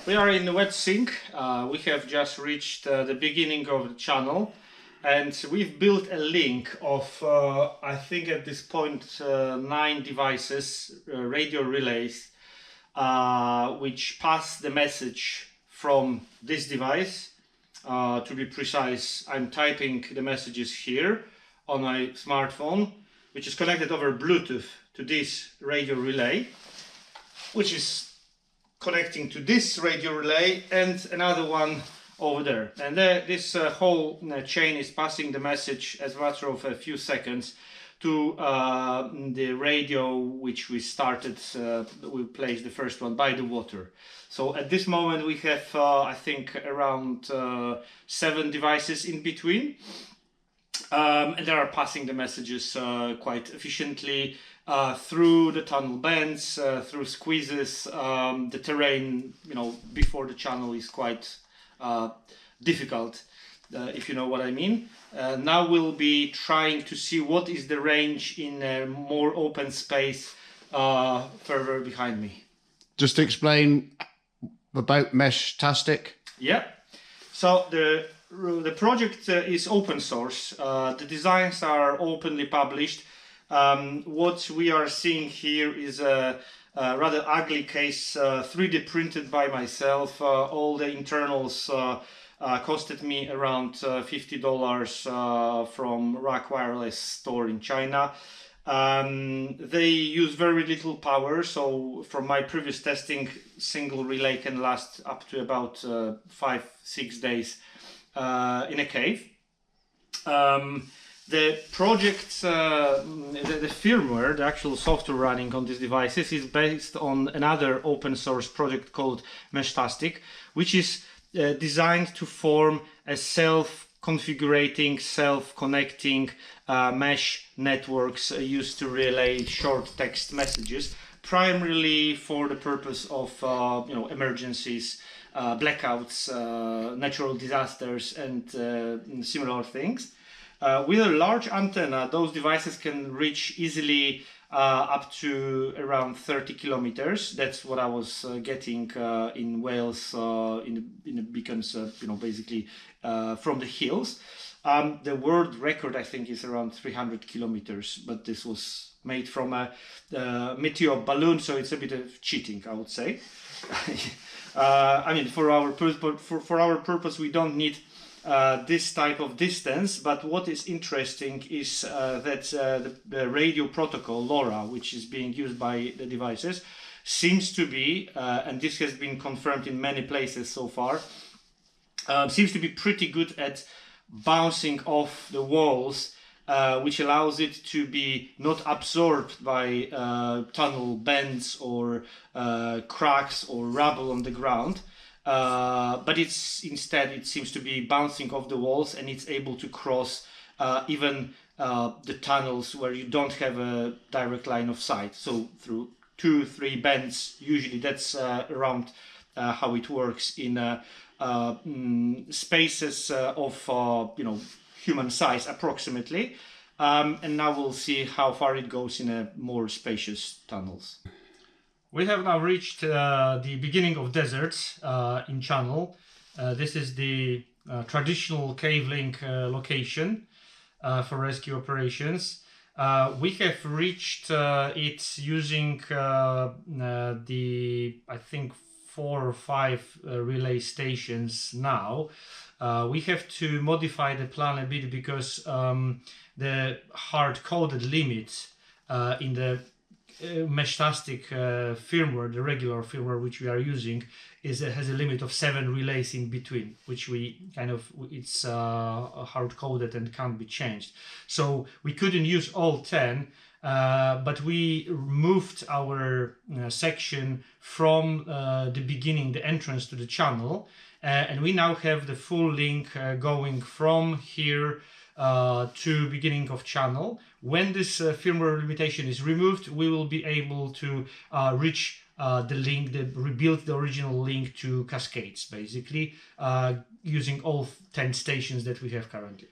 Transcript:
We are in the wet sync. We have just reached the beginning of the channel, and we've built a link of I think at this point 9 devices, radio relays, which pass the message from this device. To be precise, I'm typing the messages here on my smartphone, which is connected over Bluetooth to this radio relay, which is connecting to this radio relay and another one over there. And this whole chain is passing the message as a matter of a few seconds to the radio which we started, we placed the first one by the water. So at this moment we have I think around 7 devices in between. And they are passing the messages quite efficiently through the tunnel bends, through squeezes. The terrain, before the channel is quite difficult, if you know what I mean. Now we'll be trying to see what is the range in a more open space further behind me. Just to explain about Meshtastic. Yeah. So the project is open source. The designs are openly published. What we are seeing here is a rather ugly case, 3D printed by myself. All the internals costed me around $50 from Rack Wireless store in China. They use very little power, so from my previous testing, single relay can last up to about 5-6 days in a cave. The project, the firmware, the actual software running on these devices is based on another open source project called Meshtastic, which is designed to form a self-configurating, self-connecting mesh networks used to relay short text messages, primarily for the purpose of emergencies, blackouts, natural disasters, and similar things. With a large antenna, those devices can reach easily up to around 30 kilometers. That's what I was getting in Wales in the beacons, basically from the hills. The world record, I think, is around 300 kilometers, but this was made from a meteor balloon, so it's a bit of cheating, I would say. I mean, for our purpose, we don't need this type of distance, but what is interesting is that the radio protocol LoRa, which is being used by the devices, seems to be, and this has been confirmed in many places so far, seems to be pretty good at bouncing off the walls, which allows it to be not absorbed by tunnel bends or cracks or rubble on the ground. But instead it seems to be bouncing off the walls, and it's able to cross even the tunnels where you don't have a direct line of sight. So through 2-3 bends, usually that's around how it works in spaces of human size approximately. And now we'll see how far it goes in a more spacious tunnels. We have now reached the beginning of deserts in channel. This is the traditional cave link location for rescue operations. We have reached it using the, I think, 4 or 5 relay stations now. We have to modify the plan a bit because the hard-coded limit in the Meshtastic firmware, the regular firmware which we are using, has a limit of 7 relays in between, which it's hard-coded and can't be changed. So we couldn't use all 10, but we moved our section from the beginning, the entrance to the channel, and we now have the full link going from here to beginning of channel. When this firmware limitation is removed, we will be able to reach the link, rebuild the original link to cascades, basically, using all 10 stations that we have currently.